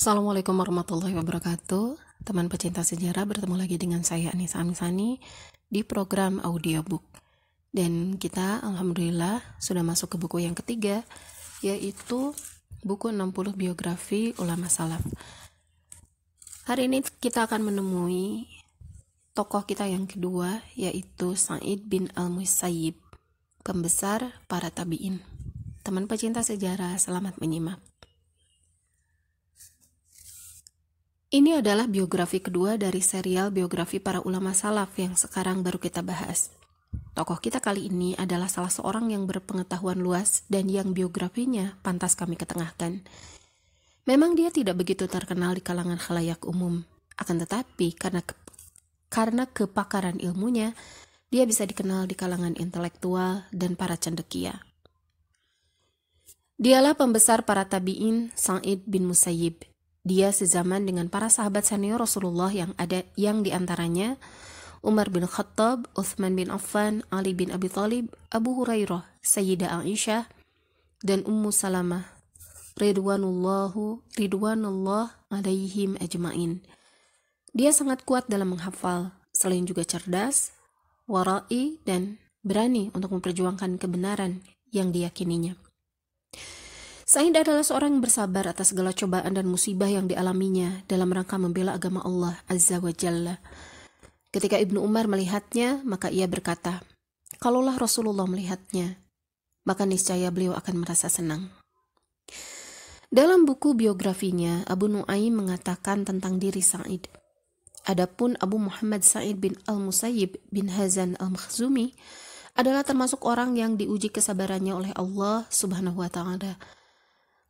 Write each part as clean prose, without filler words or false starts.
Assalamualaikum warahmatullahi wabarakatuh. Teman pecinta sejarah, bertemu lagi dengan saya Anissa Amisani di program audiobook. Dan kita alhamdulillah sudah masuk ke buku yang ketiga, yaitu buku 60 biografi ulama salaf. Hari ini kita akan menemui tokoh kita yang kedua, yaitu Sa'id bin al-Musayyib, pembesar para tabi'in. Teman pecinta sejarah, selamat menyimak. Ini adalah biografi kedua dari serial biografi para ulama salaf yang sekarang baru kita bahas. Tokoh kita kali ini adalah salah seorang yang berpengetahuan luas dan yang biografinya pantas kami ketengahkan. Memang dia tidak begitu terkenal di kalangan khalayak umum, akan tetapi karena kepakaran ilmunya, dia bisa dikenal di kalangan intelektual dan para cendekia. Dialah pembesar para tabi'in, Sa'id bin Musayyib. Dia sezaman dengan para sahabat senior Rasulullah yang diantaranya Umar bin Khattab, Utsman bin Affan, Ali bin Abi Thalib, Abu Hurairah, Sayyidah Aisyah, dan Ummu Salamah ridwanullah alaihim ajmain. Dia sangat kuat dalam menghafal, selain juga cerdas, wara'i, dan berani untuk memperjuangkan kebenaran yang diyakininya. Sa'id adalah seorang yang bersabar atas segala cobaan dan musibah yang dialaminya dalam rangka membela agama Allah Azza wa Jalla. Ketika Ibnu Umar melihatnya, maka ia berkata, "Kalaulah Rasulullah melihatnya, maka niscaya beliau akan merasa senang." Dalam buku biografinya, Abu Nu'aim mengatakan tentang diri Sa'id. Adapun Abu Muhammad Sa'id bin al-Musayyib bin Hazan al-Makhzumi adalah termasuk orang yang diuji kesabarannya oleh Allah Subhanahu wa Ta'ala.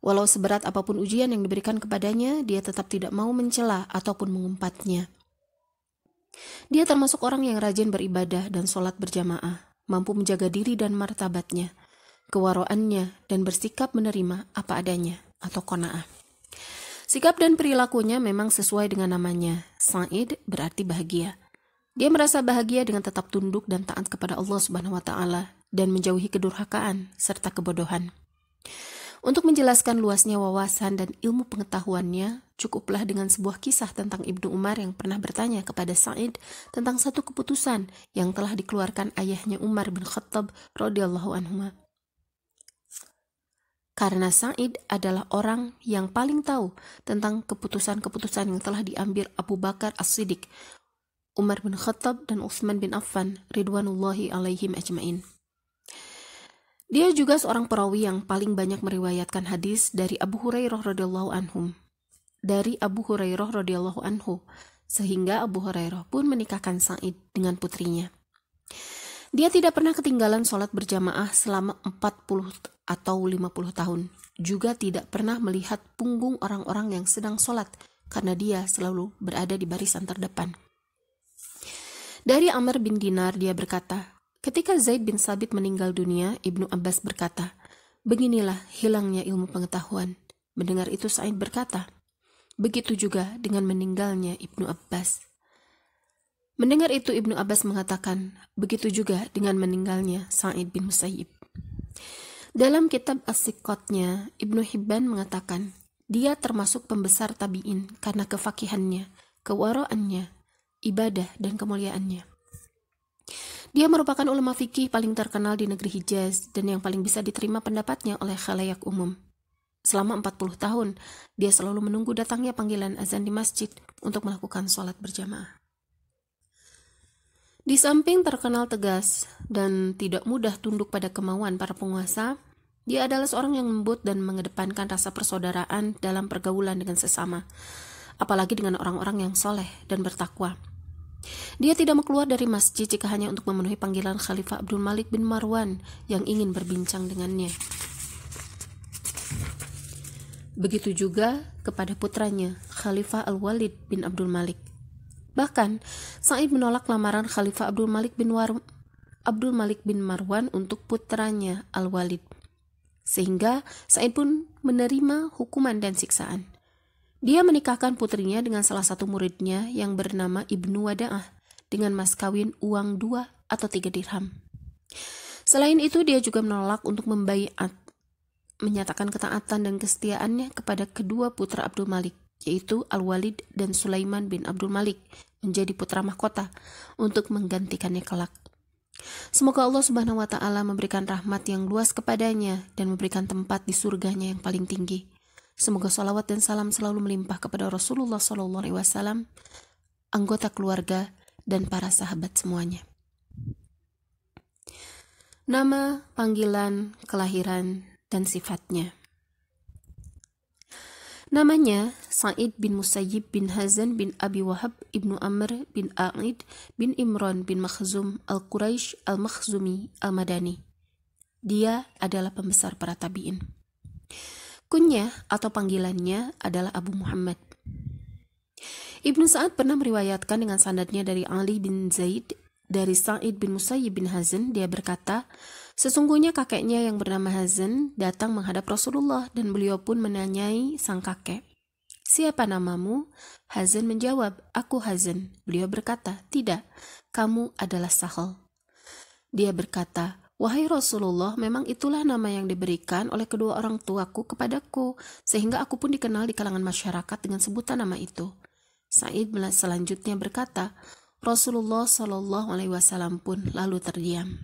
Walau seberat apapun ujian yang diberikan kepadanya, dia tetap tidak mau mencela ataupun mengumpatnya. Dia termasuk orang yang rajin beribadah dan sholat berjamaah, mampu menjaga diri dan martabatnya, kewaraannya, dan bersikap menerima apa adanya atau qanaah. Sikap dan perilakunya memang sesuai dengan namanya. Sa'id berarti bahagia. Dia merasa bahagia dengan tetap tunduk dan taat kepada Allah Subhanahu wa Ta'ala dan menjauhi kedurhakaan serta kebodohan. Untuk menjelaskan luasnya wawasan dan ilmu pengetahuannya, cukuplah dengan sebuah kisah tentang Ibnu Umar yang pernah bertanya kepada Sa'id tentang satu keputusan yang telah dikeluarkan ayahnya Umar bin Khattab radhiyallahu anhu. Karena Sa'id adalah orang yang paling tahu tentang keputusan-keputusan yang telah diambil Abu Bakar As-Siddiq, Umar bin Khattab, dan Utsman bin Affan ridwanullahi alaihim ajmain. Dia juga seorang perawi yang paling banyak meriwayatkan hadis dari Abu Hurairah radhiyallahu anhu, sehingga Abu Hurairah pun menikahkan Sa'id dengan putrinya. Dia tidak pernah ketinggalan sholat berjamaah selama 40 atau 50 tahun. Juga tidak pernah melihat punggung orang-orang yang sedang sholat, karena dia selalu berada di barisan terdepan. Dari Amr bin Dinar dia berkata, ketika Zaid bin Sabit meninggal dunia, Ibnu Abbas berkata, "Beginilah hilangnya ilmu pengetahuan." Mendengar itu Sa'id berkata, "Begitu juga dengan meninggalnya Ibnu Abbas." Mendengar itu Ibnu Abbas mengatakan, "Begitu juga dengan meninggalnya Sa'id bin Musayyib." Dalam kitab As-Siqatnya, Ibnu Hibban mengatakan, dia termasuk pembesar tabi'in karena kefakihannya, kewaraannya, ibadah, dan kemuliaannya. Dia merupakan ulama fikih paling terkenal di negeri Hijaz dan yang paling bisa diterima pendapatnya oleh khalayak umum. Selama 40 tahun, dia selalu menunggu datangnya panggilan azan di masjid untuk melakukan sholat berjamaah. Di samping terkenal tegas dan tidak mudah tunduk pada kemauan para penguasa, dia adalah seorang yang lembut dan mengedepankan rasa persaudaraan dalam pergaulan dengan sesama, apalagi dengan orang-orang yang soleh dan bertakwa. Dia tidak mau keluar dari masjid jika hanya untuk memenuhi panggilan Khalifah Abdul Malik bin Marwan yang ingin berbincang dengannya. Begitu juga kepada putranya, Khalifah Al-Walid bin Abdul Malik. Bahkan, Sa'id menolak lamaran Khalifah Abdul Malik bin Marwan untuk putranya Al-Walid. Sehingga Sa'id pun menerima hukuman dan siksaan. Dia menikahkan putrinya dengan salah satu muridnya yang bernama Ibnu Wada'ah dengan mas kawin uang 2 atau 3 dirham. Selain itu, dia juga menolak untuk membaiat, menyatakan ketaatan dan kesetiaannya kepada kedua putra Abdul Malik, yaitu Al-Walid dan Sulaiman bin Abdul Malik, menjadi putra mahkota untuk menggantikannya kelak. Semoga Allah Subhanahu wa Ta'ala memberikan rahmat yang luas kepadanya dan memberikan tempat di surganya yang paling tinggi. Semoga salawat dan salam selalu melimpah kepada Rasulullah SAW, anggota keluarga, dan para sahabat semuanya. Nama, panggilan, kelahiran, dan sifatnya. Namanya Sa'id bin Musayyib bin Hazan bin Abi Wahab ibnu Amr bin A'id bin Imran bin Makhzum al-Quraisy al-Makhzumi al-Madani. Dia adalah pembesar para tabi'in. Kunyah atau panggilannya adalah Abu Muhammad. Ibnu Sa'ad pernah meriwayatkan dengan sanadnya dari Ali bin Zaid dari Sa'id bin Musayyib bin Hazan. Dia berkata, sesungguhnya kakeknya yang bernama Hazan datang menghadap Rasulullah dan beliau pun menanyai sang kakek, siapa namamu? Hazan menjawab, aku Hazan. Beliau berkata, tidak, kamu adalah Sahal. Dia berkata, wahai Rasulullah, memang itulah nama yang diberikan oleh kedua orang tuaku kepadaku, sehingga aku pun dikenal di kalangan masyarakat dengan sebutan nama itu. Sa'id selanjutnya berkata, Rasulullah SAW pun lalu terdiam.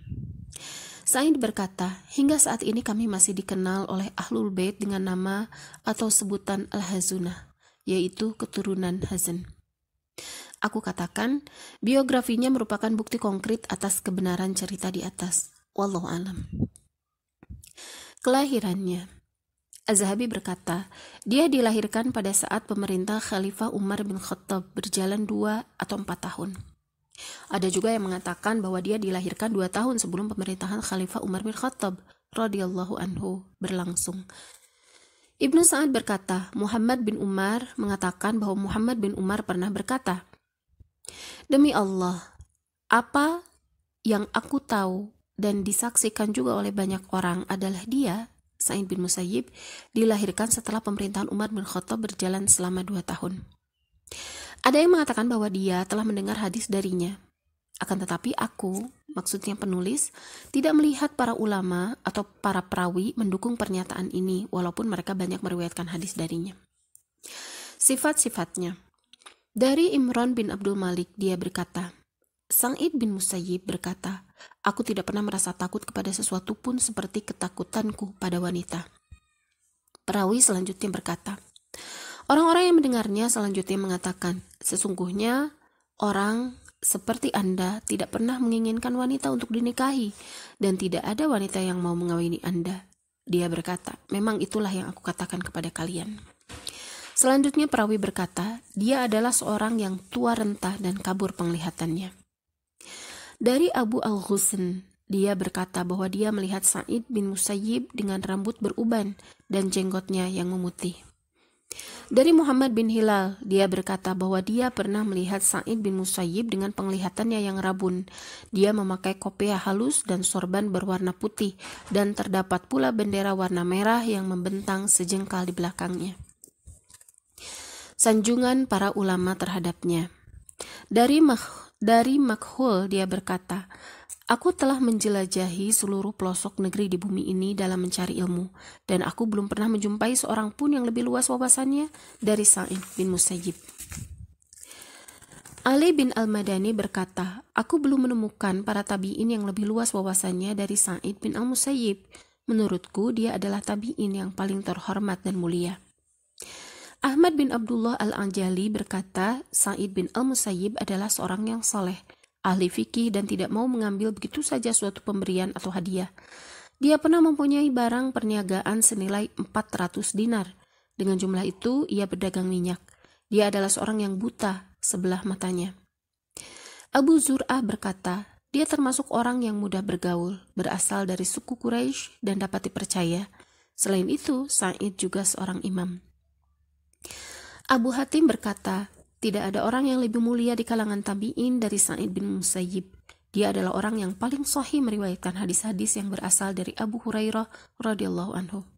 Sa'id berkata, hingga saat ini kami masih dikenal oleh Ahlul Bait dengan nama atau sebutan Al-Hazunah, yaitu keturunan Hazan. Aku katakan, biografinya merupakan bukti konkret atas kebenaran cerita di atas. Wallahu alam. Kelahirannya. Az-Zahabi berkata, dia dilahirkan pada saat pemerintah Khalifah Umar bin Khattab berjalan 2 atau 4 tahun. Ada juga yang mengatakan bahwa dia dilahirkan 2 tahun sebelum pemerintahan Khalifah Umar bin Khattab radhiyallahu anhu berlangsung. Ibnu Sa'ad berkata, Muhammad bin Umar mengatakan bahwa Muhammad bin Umar pernah berkata, demi Allah, apa yang aku tahu dan disaksikan juga oleh banyak orang adalah dia, Sa'id bin Musayyib, dilahirkan setelah pemerintahan Umar bin Khattab berjalan selama 2 tahun. Ada yang mengatakan bahwa dia telah mendengar hadis darinya. Akan tetapi aku, maksudnya penulis, tidak melihat para ulama atau para perawi mendukung pernyataan ini, walaupun mereka banyak meriwayatkan hadis darinya. Sifat-sifatnya. Dari Imran bin Abdul Malik, dia berkata, Sa'id bin Musayyib berkata, aku tidak pernah merasa takut kepada sesuatu pun seperti ketakutanku pada wanita. Perawi selanjutnya berkata, orang-orang yang mendengarnya selanjutnya mengatakan, sesungguhnya orang seperti Anda tidak pernah menginginkan wanita untuk dinikahi, dan tidak ada wanita yang mau mengawini Anda. Dia berkata, memang itulah yang aku katakan kepada kalian. Selanjutnya perawi berkata, dia adalah seorang yang tua renta dan kabur penglihatannya. Dari Abu Al-Ghusn, dia berkata bahwa dia melihat Sa'id bin Musayyib dengan rambut beruban dan jenggotnya yang memutih. Dari Muhammad bin Hilal, dia berkata bahwa dia pernah melihat Sa'id bin Musayyib dengan penglihatannya yang rabun. Dia memakai kopiah halus dan sorban berwarna putih, dan terdapat pula bendera warna merah yang membentang sejengkal di belakangnya. Sanjungan para ulama terhadapnya. Dari Makhul, dia berkata, aku telah menjelajahi seluruh pelosok negeri di bumi ini dalam mencari ilmu, dan aku belum pernah menjumpai seorang pun yang lebih luas wawasannya dari Sa'id bin Musayyib. Ali bin Al-Madani berkata, aku belum menemukan para tabi'in yang lebih luas wawasannya dari Sa'id bin Al-Musayyib. Menurutku, dia adalah tabi'in yang paling terhormat dan mulia. Ahmad bin Abdullah Al-Anjali berkata, Sa'id bin Al-Musayyib adalah seorang yang soleh, ahli fikih, dan tidak mau mengambil begitu saja suatu pemberian atau hadiah. Dia pernah mempunyai barang perniagaan senilai 400 dinar. Dengan jumlah itu, ia berdagang minyak. Dia adalah seorang yang buta sebelah matanya. Abu Zur'ah berkata, dia termasuk orang yang mudah bergaul, berasal dari suku Quraisy dan dapat dipercaya. Selain itu, Sa'id juga seorang imam. Abu Hatim berkata, tidak ada orang yang lebih mulia di kalangan tabi'in dari Sa'id bin Musayyib. Dia adalah orang yang paling sahih meriwayatkan hadis-hadis yang berasal dari Abu Hurairah radhiyallahu anhu.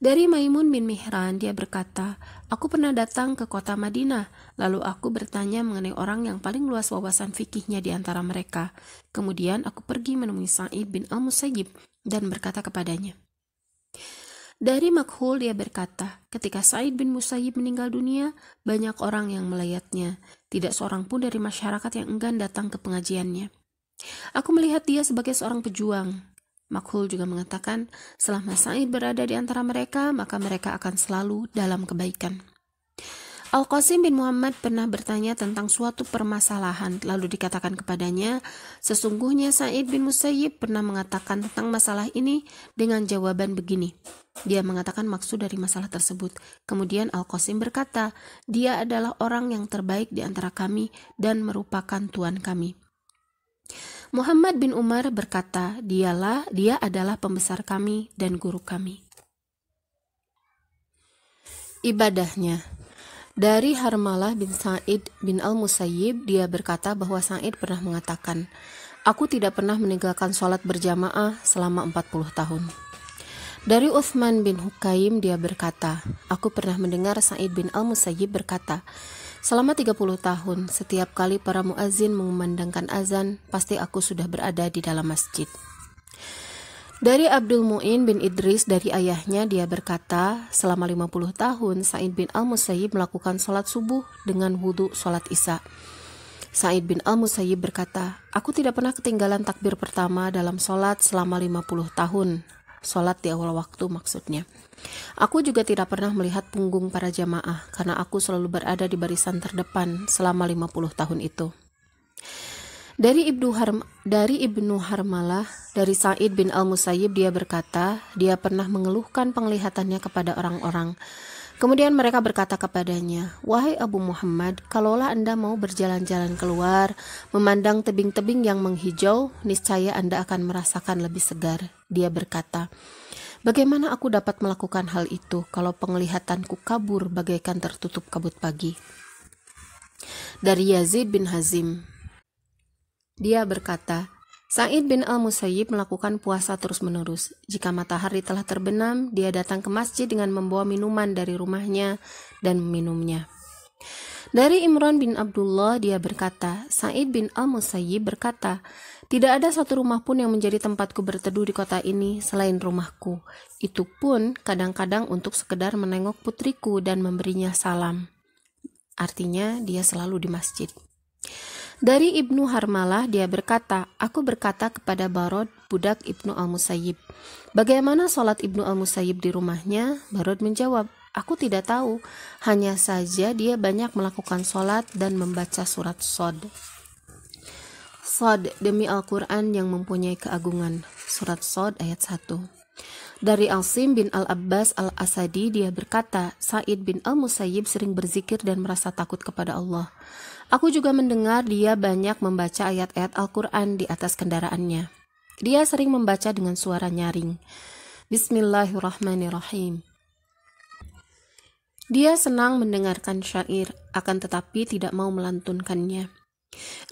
Dari Maimun bin Mihran, dia berkata, aku pernah datang ke kota Madinah, lalu aku bertanya mengenai orang yang paling luas wawasan fikihnya di antara mereka. Kemudian aku pergi menemui Sa'id bin Al-Musayyib dan berkata kepadanya, Dari Makhul dia berkata, ketika Sa'id bin Musayyib meninggal dunia, banyak orang yang melayatnya. Tidak seorang pun dari masyarakat yang enggan datang ke pengajiannya. Aku melihat dia sebagai seorang pejuang. Makhul juga mengatakan, selama Sa'id berada di antara mereka, maka mereka akan selalu dalam kebaikan. Al-Qasim bin Muhammad pernah bertanya tentang suatu permasalahan, lalu dikatakan kepadanya, sesungguhnya Sa'id bin Musayyib pernah mengatakan tentang masalah ini dengan jawaban begini. Dia mengatakan maksud dari masalah tersebut. Kemudian Al-Qasim berkata, dia adalah orang yang terbaik di antara kami dan merupakan tuan kami. Muhammad bin Umar berkata, dia adalah pembesar kami dan guru kami. Ibadahnya. Dari Harmalah bin Sa'id bin Al-Musayyib, dia berkata bahwa Sa'id pernah mengatakan, aku tidak pernah meninggalkan sholat berjamaah selama 40 tahun. Dari Uthman bin Hukaim, dia berkata, aku pernah mendengar Sa'id bin Al-Musayyib berkata, selama 30 tahun, setiap kali para muazin mengumandangkan azan, pasti aku sudah berada di dalam masjid. Dari Abdul Mu'in bin Idris dari ayahnya, dia berkata, selama 50 tahun Sa'id bin Al-Musayyib melakukan sholat subuh dengan wudhu sholat isya. Sa'id bin Al-Musayyib berkata, aku tidak pernah ketinggalan takbir pertama dalam sholat selama 50 tahun. Sholat di awal waktu maksudnya. Aku juga tidak pernah melihat punggung para jamaah, karena aku selalu berada di barisan terdepan selama 50 tahun itu. Dari Ibnu Harmalah, dari Sa'id bin Al-Musayyib, dia berkata, dia pernah mengeluhkan penglihatannya kepada orang-orang. Kemudian mereka berkata kepadanya, wahai Abu Muhammad, kalaulah Anda mau berjalan-jalan keluar, memandang tebing-tebing yang menghijau, niscaya Anda akan merasakan lebih segar. Dia berkata, bagaimana aku dapat melakukan hal itu kalau penglihatanku kabur bagaikan tertutup kabut pagi? Dari Yazid bin Hazim, dia berkata, Sa'id bin Al-Musayyib melakukan puasa terus-menerus. Jika matahari telah terbenam, dia datang ke masjid dengan membawa minuman dari rumahnya dan meminumnya. Dari Imran bin Abdullah, dia berkata, Sa'id bin Al-Musayyib berkata, tidak ada satu rumah pun yang menjadi tempatku berteduh di kota ini selain rumahku. Itu pun kadang-kadang untuk sekedar menengok putriku dan memberinya salam. Artinya, dia selalu di masjid. Dari Ibnu Harmalah, dia berkata, aku berkata kepada Barod, budak Ibnu Al-Musayyib, bagaimana sholat Ibnu Al-Musayyib di rumahnya? Barod menjawab, aku tidak tahu, hanya saja dia banyak melakukan sholat dan membaca surat Shad. Shad demi Al-Quran yang mempunyai keagungan. Surat Shad ayat 1. Dari Asim bin Al-Abbas Al-Asadi, dia berkata, Sa'id bin Al-Musayyib sering berzikir dan merasa takut kepada Allah. Aku juga mendengar dia banyak membaca ayat-ayat Al-Quran di atas kendaraannya. Dia sering membaca dengan suara nyaring. Bismillahirrahmanirrahim. Dia senang mendengarkan syair, akan tetapi tidak mau melantunkannya.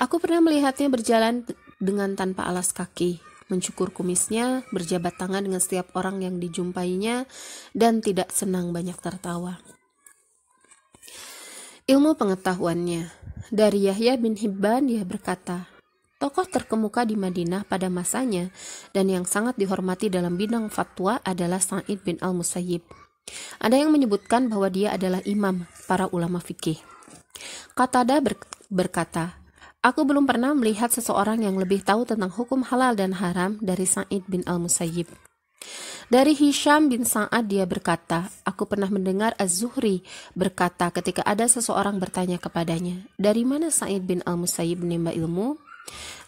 Aku pernah melihatnya berjalan dengan tanpa alas kaki, mencukur kumisnya, berjabat tangan dengan setiap orang yang dijumpainya, dan tidak senang banyak tertawa. Ilmu pengetahuannya. Dari Yahya bin Hibban, dia berkata, tokoh terkemuka di Madinah pada masanya dan yang sangat dihormati dalam bidang fatwa adalah Sa'id bin Al-Musayyib. Ada yang menyebutkan bahwa dia adalah imam para ulama fikih. Qatadah berkata, aku belum pernah melihat seseorang yang lebih tahu tentang hukum halal dan haram dari Sa'id bin Al-Musayyib. Dari Hisham bin Sa'ad, dia berkata, aku pernah mendengar Az-Zuhri berkata ketika ada seseorang bertanya kepadanya, dari mana Sa'id bin Al-Musayyib menimba ilmu?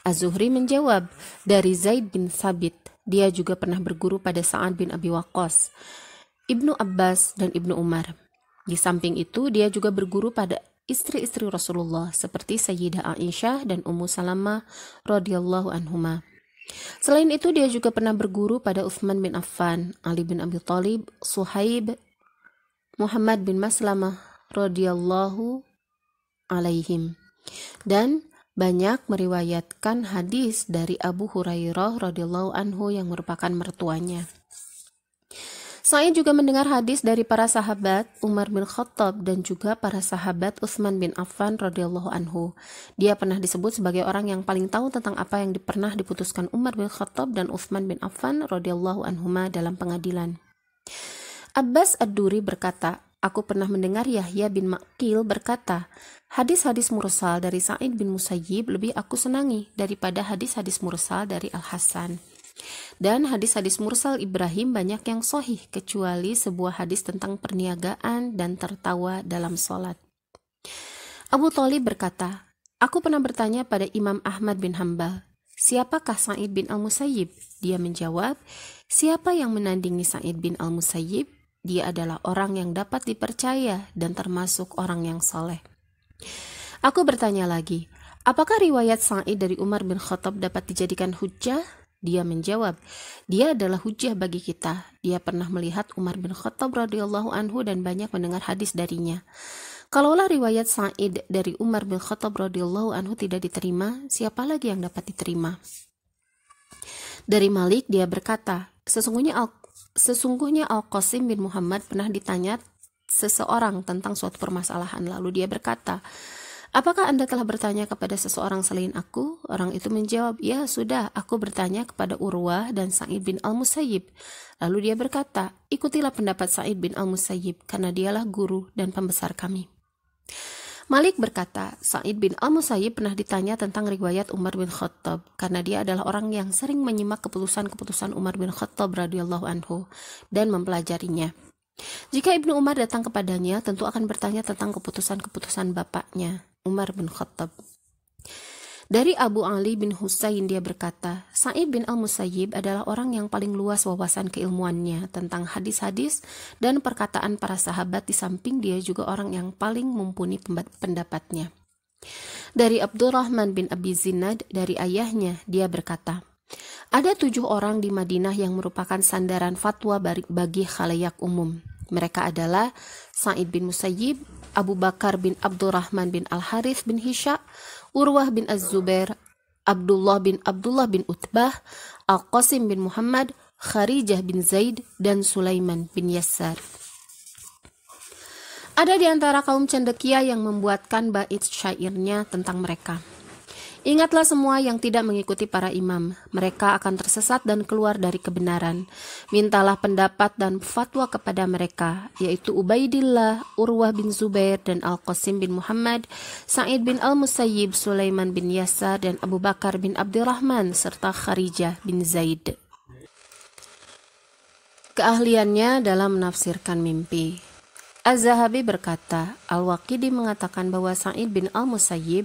Az-Zuhri menjawab, dari Zaid bin Sabit. Dia juga pernah berguru pada Sa'ad bin Abi Waqqas, Ibnu Abbas, dan Ibnu Umar. Di samping itu, dia juga berguru pada istri-istri Rasulullah seperti Sayyidah Aisyah dan Ummu Salamah radhiyallahu anhuma. Selain itu, dia juga pernah berguru pada Utsman bin Affan, Ali bin Abi Thalib, Suhaib, Muhammad bin Maslamah radhiyallahu alaihim, dan banyak meriwayatkan hadis dari Abu Hurairah radhiyallahu anhu yang merupakan mertuanya. Sa'id juga mendengar hadis dari para sahabat Umar bin Khattab dan juga para sahabat Utsman bin Affan radhiyallahu anhu. Dia pernah disebut sebagai orang yang paling tahu tentang apa yang pernah diputuskan Umar bin Khattab dan Utsman bin Affan radhiyallahu anhuma dalam pengadilan. Abbas Ad-Duri berkata, aku pernah mendengar Yahya bin Ma'qil berkata, hadis-hadis mursal dari Sa'id bin Musayyib lebih aku senangi daripada hadis-hadis mursal dari Al-Hasan. Dan hadis-hadis mursal Ibrahim banyak yang sahih kecuali sebuah hadis tentang perniagaan dan tertawa dalam sholat. Abu Thalib berkata, aku pernah bertanya pada Imam Ahmad bin Hambal, siapakah Sa'id bin Al-Musayyib? Dia menjawab, siapa yang menandingi Sa'id bin Al-Musayyib? Dia adalah orang yang dapat dipercaya dan termasuk orang yang soleh. Aku bertanya lagi, apakah riwayat Sa'id dari Umar bin Khattab dapat dijadikan hujjah? Dia menjawab, dia adalah hujjah bagi kita. Dia pernah melihat Umar bin Khattab radhiyallahu anhu dan banyak mendengar hadis darinya. Kalaulah riwayat Sa'id dari Umar bin Khattab radhiyallahu anhu tidak diterima, siapa lagi yang dapat diterima? Dari Malik dia berkata, sesungguhnya Al-Qasim bin Muhammad pernah ditanya seseorang tentang suatu permasalahan, lalu dia berkata, apakah Anda telah bertanya kepada seseorang selain aku? Orang itu menjawab, ya sudah, aku bertanya kepada Urwah dan Sa'id bin Al-Musayyib. Lalu dia berkata, ikutilah pendapat Sa'id bin Al-Musayyib karena dialah guru dan pembesar kami. Malik berkata, Sa'id bin Al-Musayyib pernah ditanya tentang riwayat Umar bin Khattab karena dia adalah orang yang sering menyimak keputusan-keputusan Umar bin Khattab radhiyallahu anhu dan mempelajarinya. Jika Ibnu Umar datang kepadanya, tentu akan bertanya tentang keputusan-keputusan bapaknya, Umar bin Khattab. Dari Abu Ali bin Husain dia berkata, Sa'id bin Al-Musayyib adalah orang yang paling luas wawasan keilmuannya tentang hadis-hadis dan perkataan para sahabat, di samping dia juga orang yang paling mumpuni pendapatnya. Dari Abdurrahman bin Abi Zinad dari ayahnya dia berkata, ada 7 orang di Madinah yang merupakan sandaran fatwa bagi khalayak umum. Mereka adalah Sa'id bin Musayyib, Abu Bakar bin Abdurrahman bin Al-Harith bin Hisha, Urwah bin Az-Zubair, Abdullah bin Utbah, Al-Qasim bin Muhammad, Kharijah bin Zaid, dan Sulaiman bin Yassar. Ada di antara kaum cendekia yang membuatkan bait syairnya tentang mereka. Ingatlah semua yang tidak mengikuti para imam, mereka akan tersesat dan keluar dari kebenaran. Mintalah pendapat dan fatwa kepada mereka, yaitu Ubaidillah, Urwah bin Zubair, dan Al-Qasim bin Muhammad, Sa'id bin Al-Musayyib, Sulaiman bin Yasar, dan Abu Bakar bin Abdurrahman, serta Kharijah bin Zaid. Keahliannya dalam menafsirkan mimpi. Az-Zahabi berkata, Al-Waqidi mengatakan bahwa Sa'id bin Al-Musayyib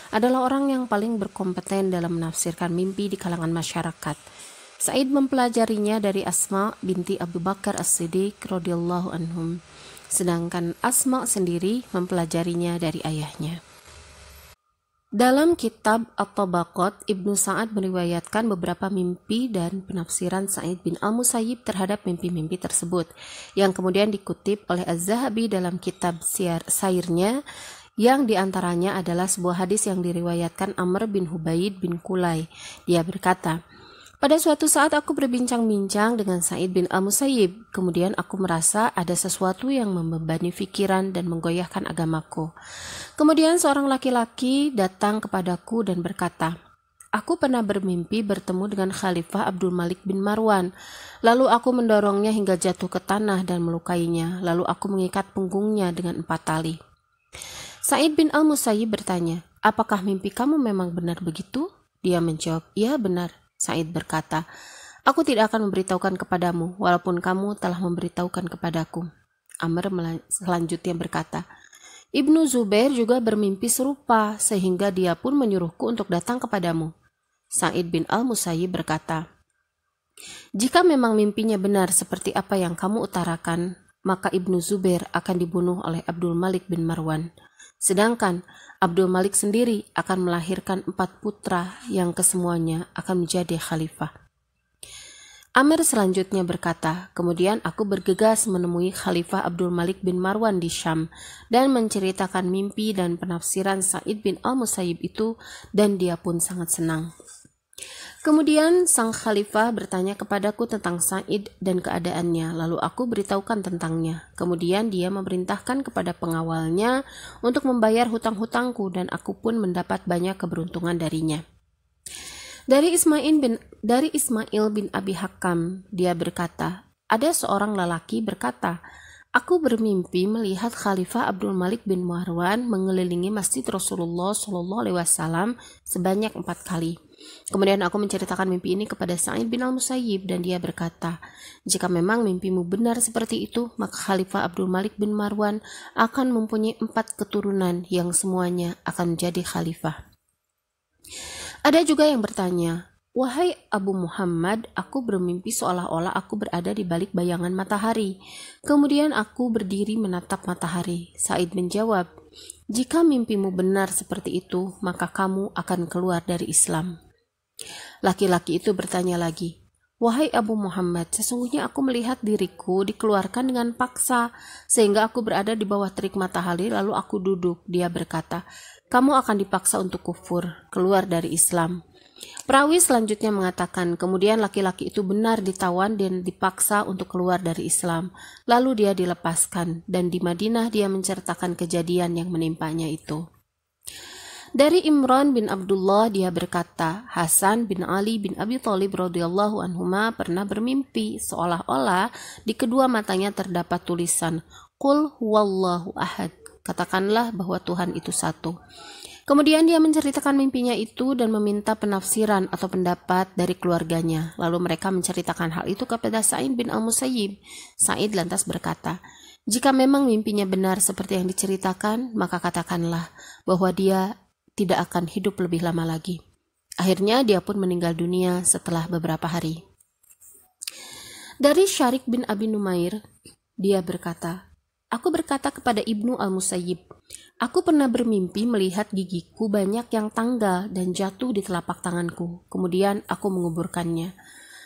adalah orang yang paling berkompeten dalam menafsirkan mimpi di kalangan masyarakat. Sa'id mempelajarinya dari Asma binti Abu Bakar As-Siddiq radhiyallahu anhum, sedangkan Asma sendiri mempelajarinya dari ayahnya. Dalam kitab At-Tabaqat, Ibnu Sa'ad meriwayatkan beberapa mimpi dan penafsiran Sa'id bin Al-Musayyib terhadap mimpi-mimpi tersebut, yang kemudian dikutip oleh Az-Zahabi dalam kitab Sairnya, yang diantaranya adalah sebuah hadis yang diriwayatkan Amr bin Hubaid bin Kulay. Dia berkata, pada suatu saat aku berbincang-bincang dengan Sa'id bin Al-Musayyib, kemudian aku merasa ada sesuatu yang membebani pikiran dan menggoyahkan agamaku. Kemudian seorang laki-laki datang kepadaku dan berkata, aku pernah bermimpi bertemu dengan Khalifah Abdul Malik bin Marwan. Lalu aku mendorongnya hingga jatuh ke tanah dan melukainya. Lalu aku mengikat punggungnya dengan 4 tali. Sa'id bin Al-Musayyib bertanya, apakah mimpi kamu memang benar begitu? Dia menjawab, ya benar. Sa'id berkata, aku tidak akan memberitahukan kepadamu, walaupun kamu telah memberitahukan kepadaku. Amr selanjutnya berkata, Ibnu Zubair juga bermimpi serupa, sehingga dia pun menyuruhku untuk datang kepadamu. Sa'id bin Al-Musayyib berkata, jika memang mimpinya benar seperti apa yang kamu utarakan, maka Ibnu Zubair akan dibunuh oleh Abdul Malik bin Marwan. Sedangkan Abdul Malik sendiri akan melahirkan 4 putra yang kesemuanya akan menjadi khalifah. Amr selanjutnya berkata, kemudian aku bergegas menemui Khalifah Abdul Malik bin Marwan di Syam dan menceritakan mimpi dan penafsiran Sa'id bin Al-Musayyib itu, dan dia pun sangat senang. Kemudian sang khalifah bertanya kepadaku tentang Sa'id dan keadaannya, lalu aku beritahukan tentangnya. Kemudian dia memerintahkan kepada pengawalnya untuk membayar hutang-hutangku, dan aku pun mendapat banyak keberuntungan darinya. Dari Ismail bin Abi Hakam, dia berkata, ada seorang lelaki berkata, "Aku bermimpi melihat Khalifah Abdul Malik bin Marwan mengelilingi masjid Rasulullah SAW sebanyak 4 kali. Kemudian aku menceritakan mimpi ini kepada Sa'id bin al-Musayyib dan dia berkata, jika memang mimpimu benar seperti itu, maka Khalifah Abdul Malik bin Marwan akan mempunyai 4 keturunan yang semuanya akan menjadi khalifah." Ada juga yang bertanya, "Wahai Abu Muhammad, aku bermimpi seolah-olah aku berada di balik bayangan matahari. Kemudian aku berdiri menatap matahari." Sa'id menjawab, "Jika mimpimu benar seperti itu, maka kamu akan keluar dari Islam." Laki-laki itu bertanya lagi, "Wahai Abu Muhammad, sesungguhnya aku melihat diriku dikeluarkan dengan paksa, sehingga aku berada di bawah terik matahari lalu aku duduk." Dia berkata, "Kamu akan dipaksa untuk kufur, keluar dari Islam." Perawi selanjutnya mengatakan, kemudian laki-laki itu benar ditawan dan dipaksa untuk keluar dari Islam. Lalu dia dilepaskan, dan di Madinah dia menceritakan kejadian yang menimpanya itu. Dari Imran bin Abdullah dia berkata, Hasan bin Ali bin Abi Thalib radhiyallahu anhuma pernah bermimpi seolah-olah di kedua matanya terdapat tulisan Qul huwallahu ahad, katakanlah bahwa Tuhan itu satu. Kemudian dia menceritakan mimpinya itu dan meminta penafsiran atau pendapat dari keluarganya. Lalu mereka menceritakan hal itu kepada Sa'id bin al-Musayyib. Sa'id lantas berkata, "Jika memang mimpinya benar seperti yang diceritakan, maka katakanlah bahwa dia tidak akan hidup lebih lama lagi." Akhirnya dia pun meninggal dunia setelah beberapa hari. Dari Syarik bin Abi Numair, dia berkata, "Aku berkata kepada Ibnu al-Musayyib, aku pernah bermimpi melihat gigiku banyak yang tanggal dan jatuh di telapak tanganku. Kemudian aku menguburkannya."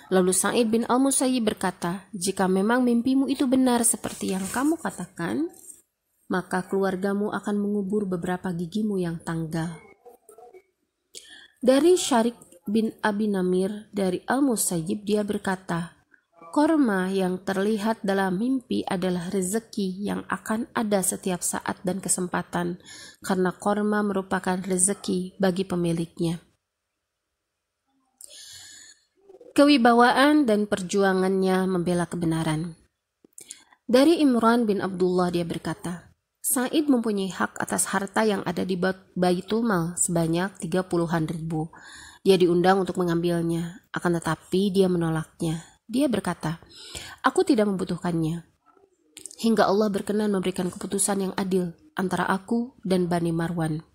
Lalu Sa'id bin al-Musayyib berkata, "Jika memang mimpimu itu benar seperti yang kamu katakan, maka keluargamu akan mengubur beberapa gigimu yang tanggal." Dari Syarik bin Abi Namir dari al-Musayyib dia berkata, "Korma yang terlihat dalam mimpi adalah rezeki yang akan ada setiap saat dan kesempatan, karena korma merupakan rezeki bagi pemiliknya." Kewibawaan dan perjuangannya membela kebenaran. Dari Imran bin Abdullah dia berkata, "Sa'id mempunyai hak atas harta yang ada di Baitul Mal sebanyak 30-an ribu. Dia diundang untuk mengambilnya, akan tetapi dia menolaknya. Dia berkata, 'Aku tidak membutuhkannya.' Hingga Allah berkenan memberikan keputusan yang adil antara aku dan Bani Marwan."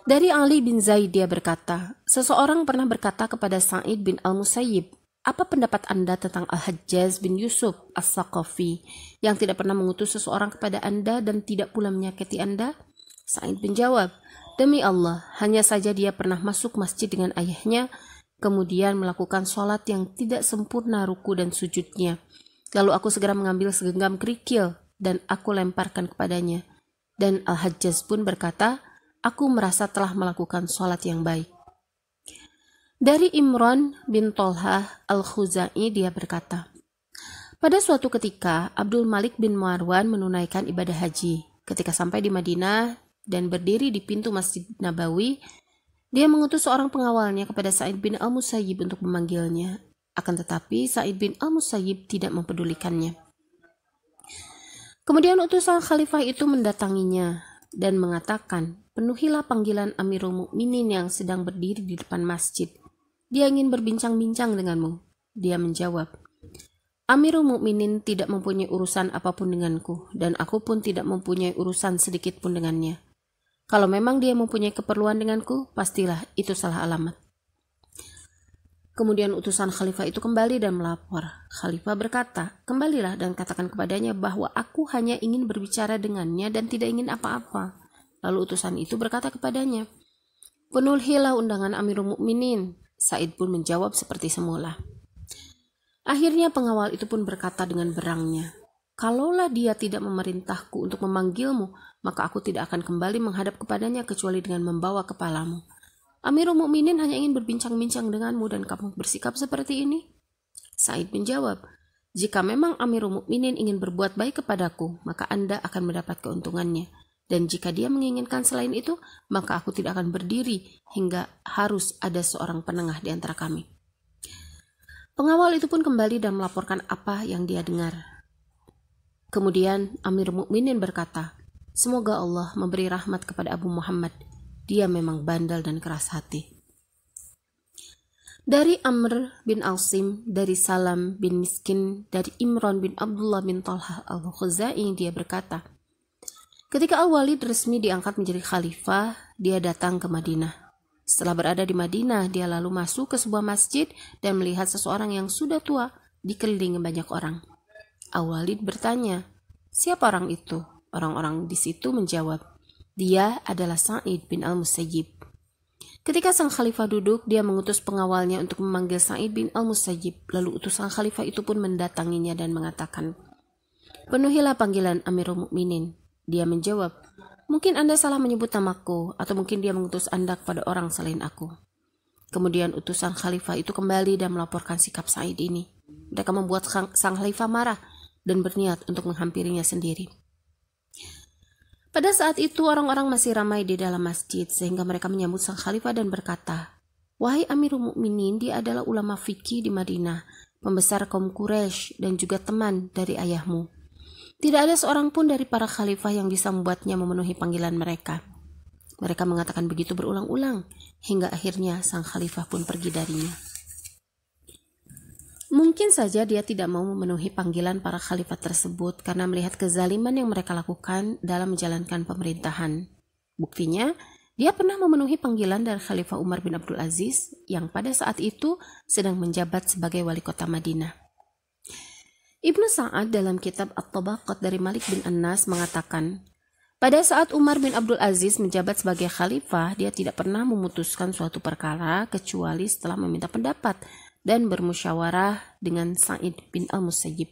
Dari Ali bin Zaid dia berkata, seseorang pernah berkata kepada Sa'id bin al-Musayyib, "Apa pendapat Anda tentang Al-Hajjaz bin Yusuf As-Saqafi yang tidak pernah mengutus seseorang kepada Anda dan tidak pula menyakiti Anda?" Sa'id menjawab, "Demi Allah, hanya saja dia pernah masuk masjid dengan ayahnya, kemudian melakukan sholat yang tidak sempurna ruku dan sujudnya. Lalu aku segera mengambil segenggam kerikil dan aku lemparkan kepadanya. Dan Al-Hajjaz pun berkata, aku merasa telah melakukan sholat yang baik." Dari Imran bin Tolhah Al-Khuzai dia berkata, pada suatu ketika Abdul Malik bin Marwan menunaikan ibadah haji. Ketika sampai di Madinah dan berdiri di pintu Masjid Nabawi, dia mengutus seorang pengawalnya kepada Sa'id bin al-Musayyib untuk memanggilnya. Akan tetapi Sa'id bin al-Musayyib tidak mempedulikannya. Kemudian utusan khalifah itu mendatanginya dan mengatakan, "Penuhilah panggilan Amirul Mukminin yang sedang berdiri di depan masjid. Dia ingin berbincang-bincang denganmu." Dia menjawab, "Amirul Mukminin tidak mempunyai urusan apapun denganku, dan aku pun tidak mempunyai urusan sedikit pun dengannya. Kalau memang dia mempunyai keperluan denganku, pastilah itu salah alamat." Kemudian utusan khalifah itu kembali dan melapor. Khalifah berkata, "Kembalilah dan katakan kepadanya bahwa aku hanya ingin berbicara dengannya dan tidak ingin apa-apa." Lalu utusan itu berkata kepadanya, "Penuhilah undangan Amirul Mukminin." Sa'id pun menjawab seperti semula. Akhirnya pengawal itu pun berkata dengan berangnya, "Kalaulah dia tidak memerintahku untuk memanggilmu, maka aku tidak akan kembali menghadap kepadanya kecuali dengan membawa kepalamu. Amirul Mukminin hanya ingin berbincang-bincang denganmu dan kamu bersikap seperti ini?" Sa'id menjawab, "Jika memang Amirul Mukminin ingin berbuat baik kepadaku, maka Anda akan mendapat keuntungannya. Dan jika dia menginginkan selain itu, maka aku tidak akan berdiri hingga harus ada seorang penengah di antara kami." Pengawal itu pun kembali dan melaporkan apa yang dia dengar. Kemudian Amir Mukminin berkata, "Semoga Allah memberi rahmat kepada Abu Muhammad. Dia memang bandel dan keras hati." Dari Amr bin Alsim, dari Salam bin Miskin, dari Imran bin Abdullah bin Talha al-Khuzai, dia berkata, ketika Al-Walid resmi diangkat menjadi khalifah, dia datang ke Madinah. Setelah berada di Madinah, dia lalu masuk ke sebuah masjid dan melihat seseorang yang sudah tua dikelilingi banyak orang. Al-Walid bertanya, "Siapa orang itu?" Orang-orang di situ menjawab, "Dia adalah Sa'id bin Al-Musayyib." Ketika sang khalifah duduk, dia mengutus pengawalnya untuk memanggil Sa'id bin Al-Musayyib. Lalu utusan khalifah itu pun mendatanginya dan mengatakan, "Penuhilah panggilan Amirul Mukminin." Dia menjawab, "Mungkin Anda salah menyebut namaku, atau mungkin dia mengutus Anda kepada orang selain aku." Kemudian utusan khalifah itu kembali dan melaporkan sikap Sa'id ini. Mereka membuat sang khalifah marah dan berniat untuk menghampirinya sendiri. Pada saat itu orang-orang masih ramai di dalam masjid, sehingga mereka menyambut sang khalifah dan berkata, "Wahai Amirul Mukminin, dia adalah ulama fikih di Madinah, pembesar kaum Quraisy dan juga teman dari ayahmu. Tidak ada seorang pun dari para khalifah yang bisa membuatnya memenuhi panggilan mereka." Mereka mengatakan begitu berulang-ulang, hingga akhirnya sang khalifah pun pergi darinya. Mungkin saja dia tidak mau memenuhi panggilan para khalifah tersebut karena melihat kezaliman yang mereka lakukan dalam menjalankan pemerintahan. Buktinya, dia pernah memenuhi panggilan dari Khalifah Umar bin Abdul Aziz yang pada saat itu sedang menjabat sebagai wali kota Madinah. Ibnu Sa'ad dalam kitab At-Tabaqat dari Malik bin Anas mengatakan, pada saat Umar bin Abdul Aziz menjabat sebagai khalifah, dia tidak pernah memutuskan suatu perkara kecuali setelah meminta pendapat dan bermusyawarah dengan Sa'id bin Al-Musayyib.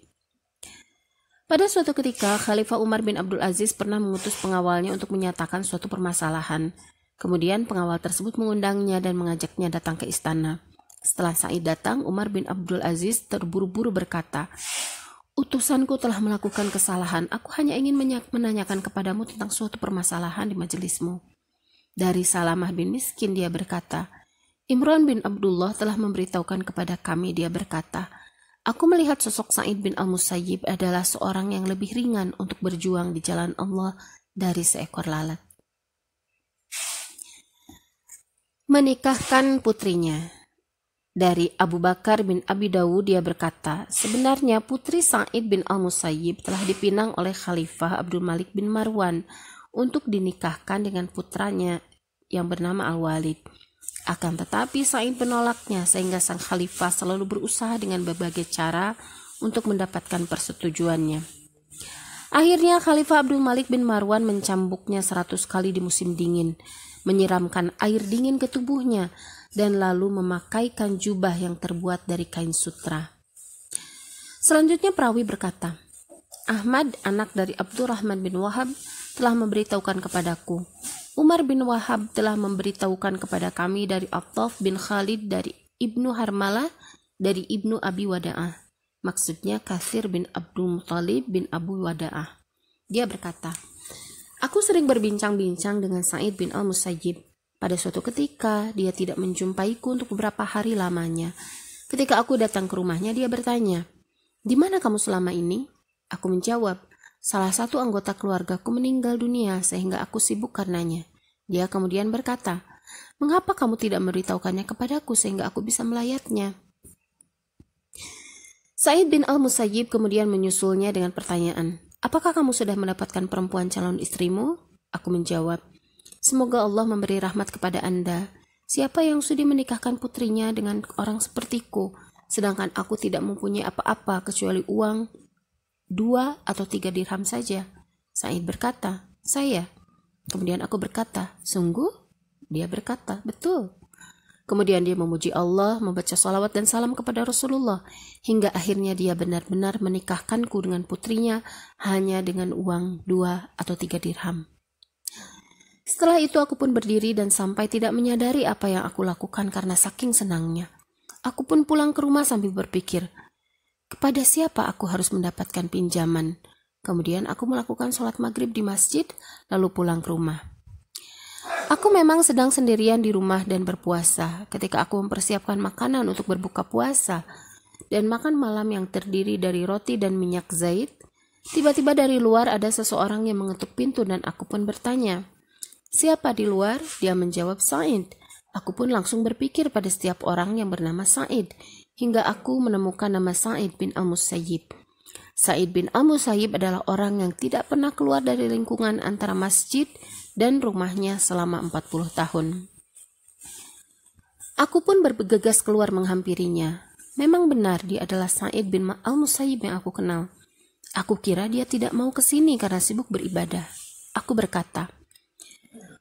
Pada suatu ketika, Khalifah Umar bin Abdul Aziz pernah mengutus pengawalnya untuk menyatakan suatu permasalahan. Kemudian pengawal tersebut mengundangnya dan mengajaknya datang ke istana. Setelah Sa'id datang, Umar bin Abdul Aziz terburu-buru berkata, "Utusanku telah melakukan kesalahan. Aku hanya ingin menanyakan kepadamu tentang suatu permasalahan di majelismu." Dari Salamah bin Miskin dia berkata, "Imran bin Abdullah telah memberitahukan kepada kami," dia berkata, "Aku melihat sosok Sa'id bin Al-Musayyib adalah seorang yang lebih ringan untuk berjuang di jalan Allah dari seekor lalat." Menikahkan putrinya. Dari Abu Bakar bin Abi Dawud dia berkata, sebenarnya putri Sa'id bin Al-Musayyib telah dipinang oleh Khalifah Abdul Malik bin Marwan untuk dinikahkan dengan putranya yang bernama Al-Walid. Akan tetapi Sa'id menolaknya sehingga sang khalifah selalu berusaha dengan berbagai cara untuk mendapatkan persetujuannya. Akhirnya Khalifah Abdul Malik bin Marwan mencambuknya 100 kali di musim dingin, menyiramkan air dingin ke tubuhnya, dan lalu memakaikan jubah yang terbuat dari kain sutra. Selanjutnya perawi berkata, "Ahmad, anak dari Abdurrahman bin Wahab, telah memberitahukan kepadaku. Umar bin Wahab telah memberitahukan kepada kami dari Attaf bin Khalid, dari Ibnu Harmalah, dari Ibnu Abi Wada'ah." Maksudnya Katsir bin Abdul Muthalib bin Abu Wada'ah. Dia berkata, "Aku sering berbincang-bincang dengan Sa'id bin Al-Musayyib. Pada suatu ketika, dia tidak menjumpaiku untuk beberapa hari lamanya. Ketika aku datang ke rumahnya, dia bertanya, 'Di mana kamu selama ini?' Aku menjawab, 'Salah satu anggota keluargaku meninggal dunia sehingga aku sibuk karenanya.' Dia kemudian berkata, 'Mengapa kamu tidak memberitahukannya kepadaku sehingga aku bisa melayatnya?' Sa'id bin Al-Musayyib kemudian menyusulnya dengan pertanyaan, 'Apakah kamu sudah mendapatkan perempuan calon istrimu?' Aku menjawab, 'Semoga Allah memberi rahmat kepada Anda. Siapa yang sudi menikahkan putrinya dengan orang sepertiku, sedangkan aku tidak mempunyai apa-apa kecuali uang 2 atau 3 dirham saja?' Sa'id berkata, 'Saya.' Kemudian aku berkata, 'Sungguh?' Dia berkata, 'Betul.' Kemudian dia memuji Allah, membaca salawat dan salam kepada Rasulullah, hingga akhirnya dia benar-benar menikahkanku dengan putrinya hanya dengan uang 2 atau 3 dirham. Setelah itu aku pun berdiri dan sampai tidak menyadari apa yang aku lakukan karena saking senangnya. Aku pun pulang ke rumah sambil berpikir, kepada siapa aku harus mendapatkan pinjaman? Kemudian aku melakukan sholat maghrib di masjid, lalu pulang ke rumah. Aku memang sedang sendirian di rumah dan berpuasa. Ketika aku mempersiapkan makanan untuk berbuka puasa, dan makan malam yang terdiri dari roti dan minyak zait. Tiba-tiba dari luar ada seseorang yang mengetuk pintu dan aku pun bertanya, "Siapa di luar?" Dia menjawab, "Sa'id." Aku pun langsung berpikir pada setiap orang yang bernama Sa'id, hingga aku menemukan nama Sa'id bin Al-Musayyib. Sa'id bin Al-Musayyib adalah orang yang tidak pernah keluar dari lingkungan antara masjid dan rumahnya selama 40 tahun. Aku pun bergegas keluar menghampirinya. Memang benar dia adalah Sa'id bin Al-Musayyib yang aku kenal. Aku kira dia tidak mau ke sini karena sibuk beribadah. Aku berkata,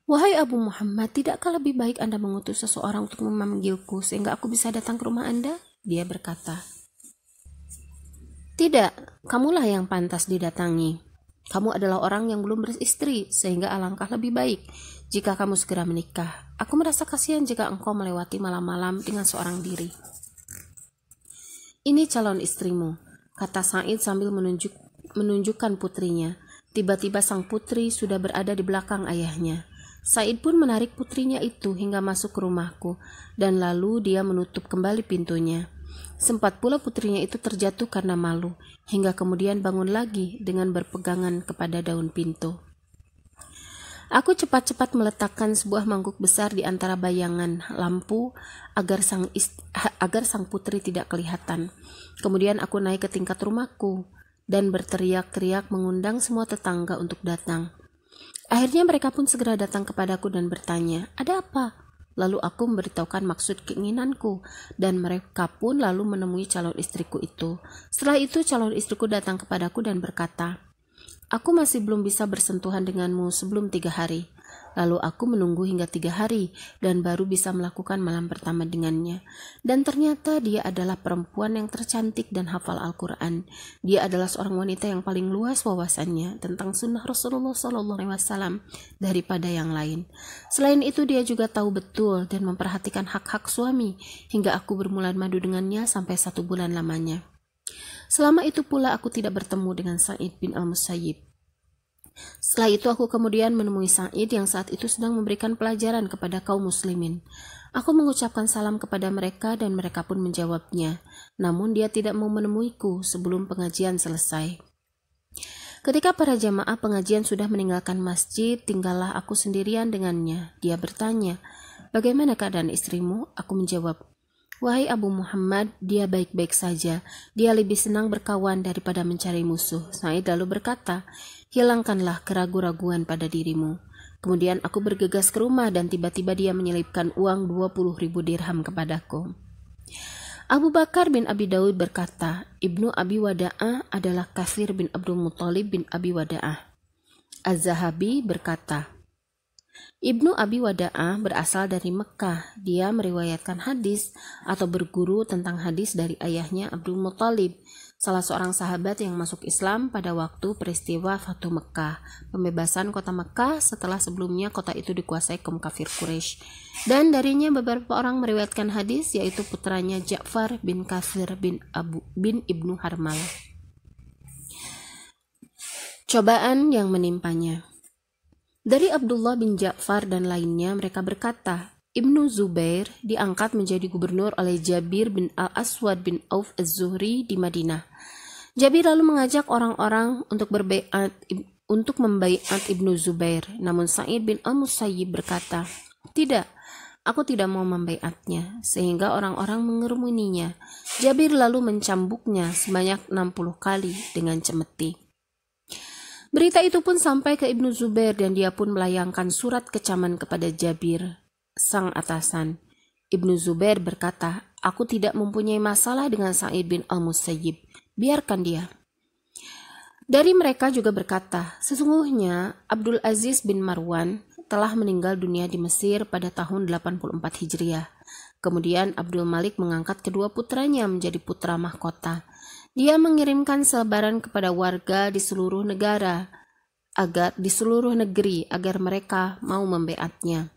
"Wahai Abu Muhammad, tidakkah lebih baik Anda mengutus seseorang untuk memanggilku sehingga aku bisa datang ke rumah Anda?" Dia berkata, "Tidak, kamulah yang pantas didatangi. Kamu adalah orang yang belum beristri, sehingga alangkah lebih baik jika kamu segera menikah. Aku merasa kasihan jika engkau melewati malam-malam dengan seorang diri." "Ini calon istrimu," kata Sa'id sambil menunjukkan putrinya. Tiba-tiba sang putri sudah berada di belakang ayahnya. Sa'id pun menarik putrinya itu hingga masuk ke rumahku, dan lalu dia menutup kembali pintunya. Sempat pula putrinya itu terjatuh karena malu, hingga kemudian bangun lagi dengan berpegangan kepada daun pintu. Aku cepat-cepat meletakkan sebuah mangkuk besar di antara bayangan lampu agar sang putri tidak kelihatan. Kemudian aku naik ke tingkat rumahku dan berteriak-teriak mengundang semua tetangga untuk datang. Akhirnya mereka pun segera datang kepadaku dan bertanya, "Ada apa?" Lalu aku memberitahukan maksud keinginanku, dan mereka pun lalu menemui calon istriku itu. Setelah itu calon istriku datang kepadaku dan berkata, "Aku masih belum bisa bersentuhan denganmu sebelum 3 hari. Lalu aku menunggu hingga 3 hari dan baru bisa melakukan malam pertama dengannya. Dan ternyata dia adalah perempuan yang tercantik dan hafal Al-Quran. Dia adalah seorang wanita yang paling luas wawasannya tentang sunnah Rasulullah SAW daripada yang lain. Selain itu dia juga tahu betul dan memperhatikan hak-hak suami hingga aku bermulan madu dengannya sampai 1 bulan lamanya. Selama itu pula aku tidak bertemu dengan Sa'id bin Al-Musayyib. Setelah itu aku kemudian menemui Sa'id yang saat itu sedang memberikan pelajaran kepada kaum muslimin. Aku mengucapkan salam kepada mereka dan mereka pun menjawabnya. Namun dia tidak mau menemuiku sebelum pengajian selesai. Ketika para jamaah pengajian sudah meninggalkan masjid, tinggallah aku sendirian dengannya. Dia bertanya, "Bagaimana keadaan istrimu?" Aku menjawab, "Wahai Abu Muhammad, dia baik-baik saja. Dia lebih senang berkawan daripada mencari musuh." Sa'id lalu berkata, "Hilangkanlah keraguan-raguan pada dirimu." Kemudian aku bergegas ke rumah dan tiba-tiba dia menyelipkan uang 20.000 dirham kepadaku. Abu Bakar bin Abi Daud berkata, Ibnu Abi Wada'ah adalah Katsir bin Abdul Muthalib bin Abi Wada'ah. Az-Zahabi berkata, Ibnu Abi Wada'ah berasal dari Mekah. Dia meriwayatkan hadis atau berguru tentang hadis dari ayahnya Abdul Muthalib, salah seorang sahabat yang masuk Islam pada waktu peristiwa Fathu Mekah, pembebasan kota Mekah setelah sebelumnya kota itu dikuasai kaum kafir Quraisy. Dan darinya beberapa orang meriwayatkan hadis, yaitu putranya Ja'far bin Katsir bin Ibnu Harmal. Cobaan yang menimpanya. Dari Abdullah bin Ja'far dan lainnya mereka berkata, Ibnu Zubair diangkat menjadi gubernur oleh Jabir bin Al-Aswad bin Auf Az-Zuhri di Madinah. Jabir lalu mengajak orang-orang untuk membaiat Ibnu Zubair. Namun Sa'id bin Al-Musayyib berkata, "Tidak, aku tidak mau membaiatnya," sehingga orang-orang mengerumuninya. Jabir lalu mencambuknya sebanyak 60 kali dengan cemeti. Berita itu pun sampai ke Ibnu Zubair dan dia pun melayangkan surat kecaman kepada Jabir, sang atasan. Ibnu Zubair berkata, "Aku tidak mempunyai masalah dengan Sa'id bin Al-Musayyib. Biarkan dia." Dari mereka juga berkata, "Sesungguhnya Abdul Aziz bin Marwan telah meninggal dunia di Mesir pada tahun 84 Hijriah. Kemudian Abdul Malik mengangkat kedua putranya menjadi putra mahkota. Dia mengirimkan selebaran kepada warga di seluruh negeri agar mereka mau membeatnya,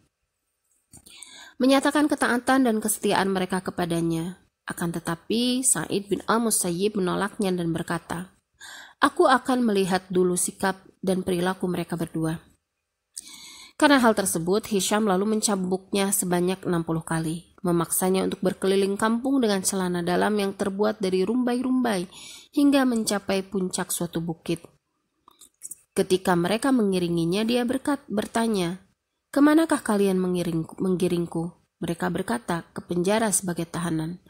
menyatakan ketaatan dan kesetiaan mereka kepadanya. Akan tetapi Sa'id bin Al-Musayyib menolaknya dan berkata, "Aku akan melihat dulu sikap dan perilaku mereka berdua." Karena hal tersebut, Hisham lalu mencambuknya sebanyak 60 kali, memaksanya untuk berkeliling kampung dengan celana dalam yang terbuat dari rumbai-rumbai hingga mencapai puncak suatu bukit. Ketika mereka mengiringinya, dia bertanya, "Kemanakah kalian menggiringku?" Mereka berkata, "Ke penjara sebagai tahanan."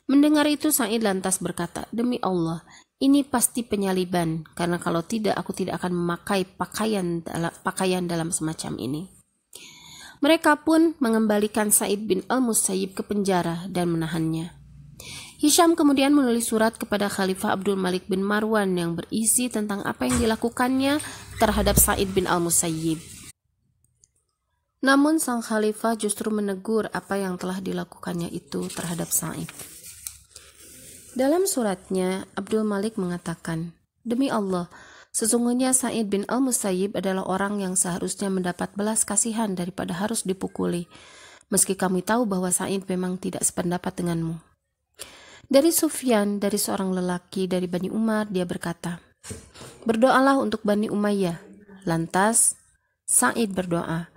Mendengar itu, Sa'id lantas berkata, "Demi Allah, ini pasti penyaliban, karena kalau tidak, aku tidak akan memakai pakaian dalam semacam ini." Mereka pun mengembalikan Sa'id bin al-Musayyib ke penjara dan menahannya. Hisham kemudian menulis surat kepada Khalifah Abdul Malik bin Marwan yang berisi tentang apa yang dilakukannya terhadap Sa'id bin al-Musayyib. Namun sang khalifah justru menegur apa yang telah dilakukannya itu terhadap Sa'id. Dalam suratnya, Abdul Malik mengatakan, "Demi Allah, sesungguhnya Sa'id bin al-Musayyib adalah orang yang seharusnya mendapat belas kasihan daripada harus dipukuli, meski kami tahu bahwa Sa'id memang tidak sependapat denganmu." Dari Sufyan, dari seorang lelaki dari Bani Umar, dia berkata, "Berdoalah untuk Bani Umayyah." Lantas Sa'id berdoa,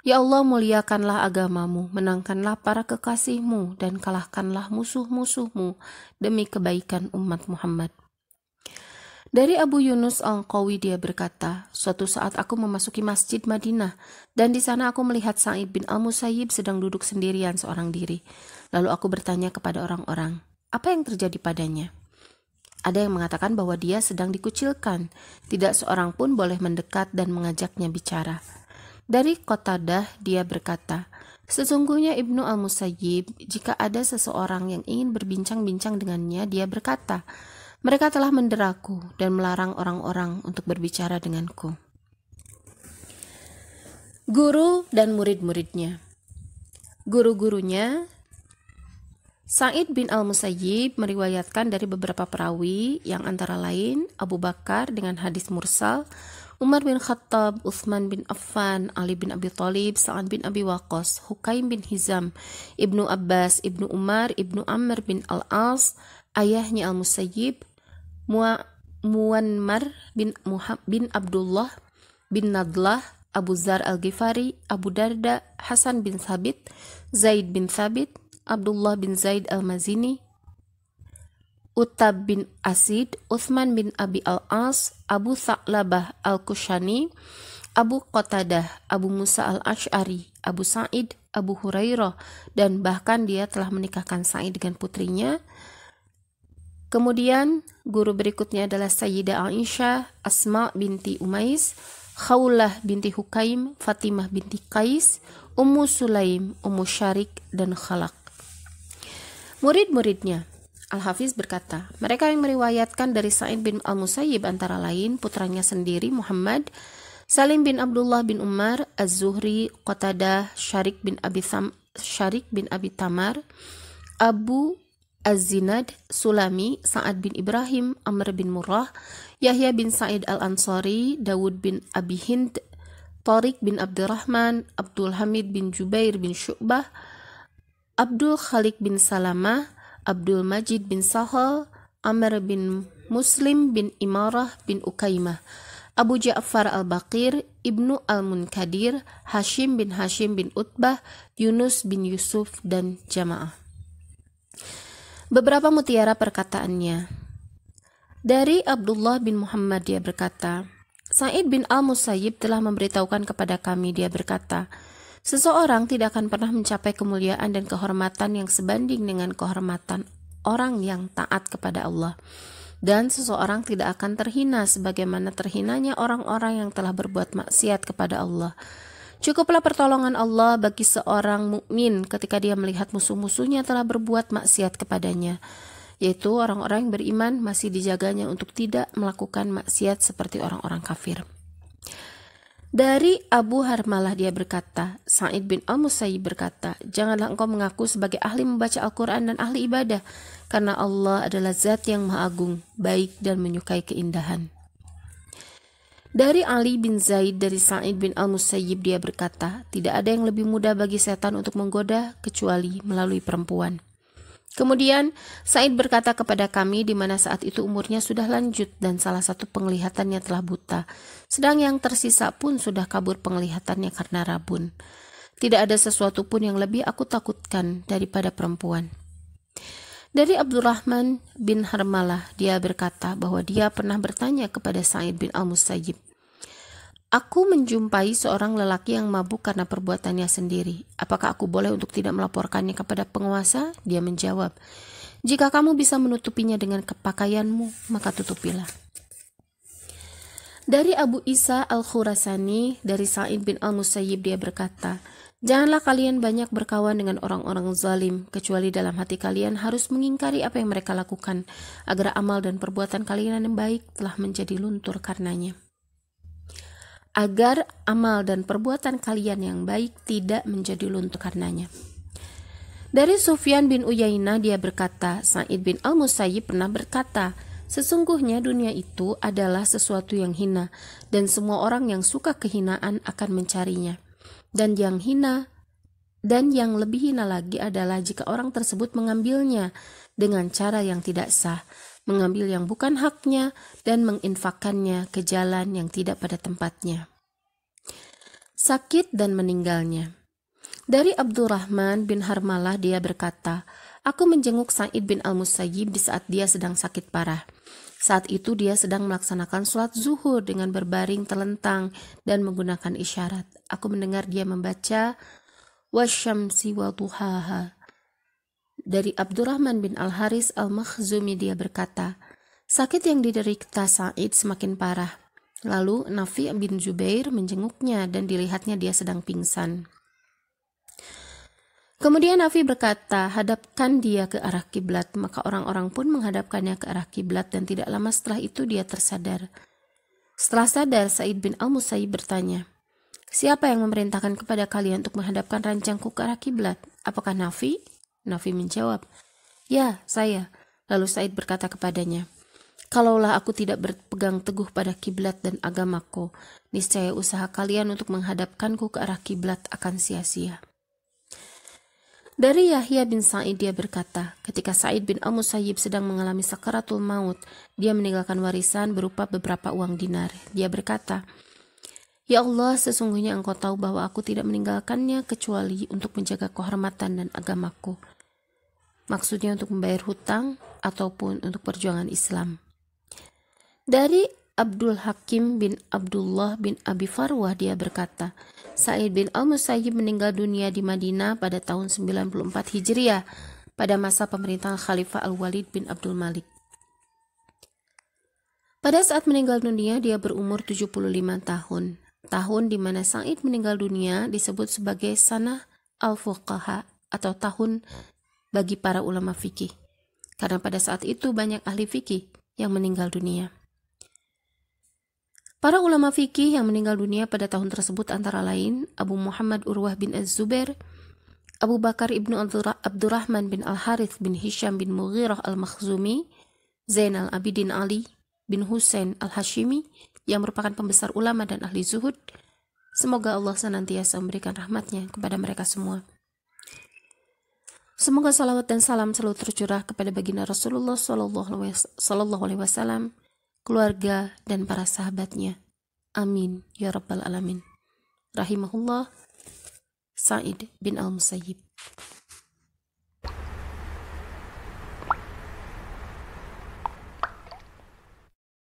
"Ya Allah, muliakanlah agamamu, menangkanlah para kekasihmu, dan kalahkanlah musuh-musuhmu demi kebaikan umat Muhammad." Dari Abu Yunus Al-Qawi dia berkata, "Suatu saat aku memasuki masjid Madinah, dan di sana aku melihat Sa'id bin al-Musayyib sedang duduk sendirian seorang diri. Lalu aku bertanya kepada orang-orang, apa yang terjadi padanya? Ada yang mengatakan bahwa dia sedang dikucilkan, tidak seorang pun boleh mendekat dan mengajaknya bicara." Dari Qatadah dia berkata, "Sesungguhnya Ibnu al-Musayyib, jika ada seseorang yang ingin berbincang-bincang dengannya, dia berkata, 'Mereka telah menderaku dan melarang orang-orang untuk berbicara denganku.'" Guru dan murid-muridnya. Guru-gurunya Sa'id bin al-Musayyib meriwayatkan dari beberapa perawi yang antara lain Abu Bakar dengan hadis mursal, Umar bin Khattab, Utsman bin Affan, Ali bin Abi Thalib, Sa'ad bin Abi Waqqas, Hukaim bin Hizam, Ibnu Abbas, Ibnu Umar, Ibnu Amr bin Al-As, ayahnya Al-Musayyib, Muammar bin Abdullah bin Nadlah, Abu Zar Al-Ghifari, Abu Darda, Hasan bin Thabit, Zaid bin Thabit, Abdullah bin Zaid Al-Mazini, Utab bin Asid, Uthman bin Abi Al-As, Abu Tha'labah Al-Kushani, Abu Qatadah, Abu Musa Al-Ash'ari, Abu Sa'id, Abu Hurairah, dan bahkan dia telah menikahkan Sa'id dengan putrinya. Kemudian guru berikutnya adalah Sayyidah Aisyah, Asma binti Umais, Khawlah binti Hukaim, Fatimah binti Qais, Ummu Sulaim, Ummu Syarik, dan Khalaq. Murid-muridnya, Al-Hafiz berkata, mereka yang meriwayatkan dari Sa'id bin al-Musayyib antara lain putranya sendiri Muhammad, Salim bin Abdullah bin Umar, Az-Zuhri, Qatadah, Syarik bin Abi Tamar, Abu Az-Zinad, Sulami, Sa'ad bin Ibrahim, Amr bin Murrah, Yahya bin Sa'id al-Ansari, Dawud bin Abi Hind, Tariq bin Abdurrahman, Abdul Hamid bin Jubair bin Syu'bah, Abdul Khalik bin Salamah, Abdul Majid bin Sahal, Amr bin Muslim bin Imarah bin Ukaimah, Abu Ja'far al-Baqir, Ibnu al-Munkadir, Hashim bin Utbah, Yunus bin Yusuf, dan Jamaah. Beberapa mutiara perkataannya. Dari Abdullah bin Muhammad dia berkata, Sa'id bin al-Musayyib telah memberitahukan kepada kami, dia berkata, seseorang tidak akan pernah mencapai kemuliaan dan kehormatan yang sebanding dengan kehormatan orang yang taat kepada Allah. Dan seseorang tidak akan terhina sebagaimana terhinanya orang-orang yang telah berbuat maksiat kepada Allah. Cukuplah pertolongan Allah bagi seorang mukmin ketika dia melihat musuh-musuhnya telah berbuat maksiat kepadanya, yaitu orang-orang yang beriman masih dijaganya untuk tidak melakukan maksiat seperti orang-orang kafir. Dari Abu Harmalah dia berkata, Sa'id bin al-Musayyib berkata, janganlah engkau mengaku sebagai ahli membaca Al-Quran dan ahli ibadah, karena Allah adalah zat yang maha agung, baik dan menyukai keindahan. Dari Ali bin Zaid dari Sa'id bin al-Musayyib dia berkata, tidak ada yang lebih mudah bagi setan untuk menggoda kecuali melalui perempuan. Kemudian Sa'id berkata kepada kami di mana saat itu umurnya sudah lanjut dan salah satu penglihatannya telah buta, sedang yang tersisa pun sudah kabur penglihatannya karena rabun. Tidak ada sesuatu pun yang lebih aku takutkan daripada perempuan. Dari Abdurrahman bin Harmalah, dia berkata bahwa dia pernah bertanya kepada Sa'id bin Al-Musayyib, "Aku menjumpai seorang lelaki yang mabuk karena perbuatannya sendiri. Apakah aku boleh untuk tidak melaporkannya kepada penguasa?" Dia menjawab, "Jika kamu bisa menutupinya dengan pakaianmu, maka tutupilah." Dari Abu Isa Al-Khurasani, dari Sa'id bin Al-Musayyib, dia berkata, "Janganlah kalian banyak berkawan dengan orang-orang zalim, kecuali dalam hati kalian harus mengingkari apa yang mereka lakukan, agar amal dan perbuatan kalian yang baik telah menjadi luntur karenanya." Agar amal dan perbuatan kalian yang baik tidak menjadi luntur karenanya. Dari Sufyan bin Uyainah, dia berkata, Sa'id bin Al-Musayyib pernah berkata, "Sesungguhnya dunia itu adalah sesuatu yang hina, dan semua orang yang suka kehinaan akan mencarinya. Dan yang lebih hina lagi adalah jika orang tersebut mengambilnya dengan cara yang tidak sah, mengambil yang bukan haknya dan menginfakkannya ke jalan yang tidak pada tempatnya." Sakit dan meninggalnya. Dari Abdurrahman bin Harmalah, dia berkata, "Aku menjenguk Sa'id bin Al-Musayyib di saat dia sedang sakit parah. Saat itu dia sedang melaksanakan sholat zuhur dengan berbaring telentang dan menggunakan isyarat. Aku mendengar dia membaca wasyamsi wa duhaha." Dari Abdurrahman bin Al-Haris Al-Makhzumi, dia berkata, "Sakit yang diderita Sa'id semakin parah. Lalu Nafi' bin Zubair menjenguknya dan dilihatnya dia sedang pingsan. Kemudian Nafi berkata, 'Hadapkan dia ke arah kiblat.' Maka orang-orang pun menghadapkannya ke arah kiblat dan tidak lama setelah itu dia tersadar. Setelah sadar, Sa'id bin Al-Musayyib bertanya, 'Siapa yang memerintahkan kepada kalian untuk menghadapkan ranjangku ke arah kiblat? Apakah Nafi?' Nafi menjawab, 'Ya, saya.' Lalu Sa'id berkata kepadanya, 'Kalaulah aku tidak berpegang teguh pada kiblat dan agamaku, niscaya usaha kalian untuk menghadapkanku ke arah kiblat akan sia-sia.'" Dari Yahya bin Sa'id, dia berkata, ketika Sa'id bin Al-Musayyib sedang mengalami sakaratul maut, dia meninggalkan warisan berupa beberapa uang dinar. Dia berkata, "Ya Allah, sesungguhnya Engkau tahu bahwa aku tidak meninggalkannya kecuali untuk menjaga kehormatan dan agamaku." Maksudnya untuk membayar hutang ataupun untuk perjuangan Islam. Dari Abdul Hakim bin Abdullah bin Abi Farwah, dia berkata, Sa'id bin Al-Musayyib meninggal dunia di Madinah pada tahun 94 Hijriah pada masa pemerintahan Khalifah Al-Walid bin Abdul Malik. Pada saat meninggal dunia, dia berumur 75 tahun. Tahun di mana Sa'id meninggal dunia disebut sebagai Sanah Al-Fuqaha atau tahun bagi para ulama fikih, karena pada saat itu banyak ahli fikih yang meninggal dunia. Para ulama fikih yang meninggal dunia pada tahun tersebut antara lain Abu Muhammad Urwah bin Az-Zubair, Abu Bakar ibnu Abdurrahman bin Al-Harith bin Hisham bin Mughirah Al-Makhzumi, Zainal Abidin Ali bin Husain Al-Hashimi yang merupakan pembesar ulama dan ahli zuhud. Semoga Allah senantiasa memberikan rahmatnya kepada mereka semua. Semoga salawat dan salam selalu tercurah kepada baginda Rasulullah Sallallahu Alaihi Wasallam, keluarga dan para sahabatnya. Amin ya rabbal alamin. Rahimahullah, Sa'id bin Al-Musayyib.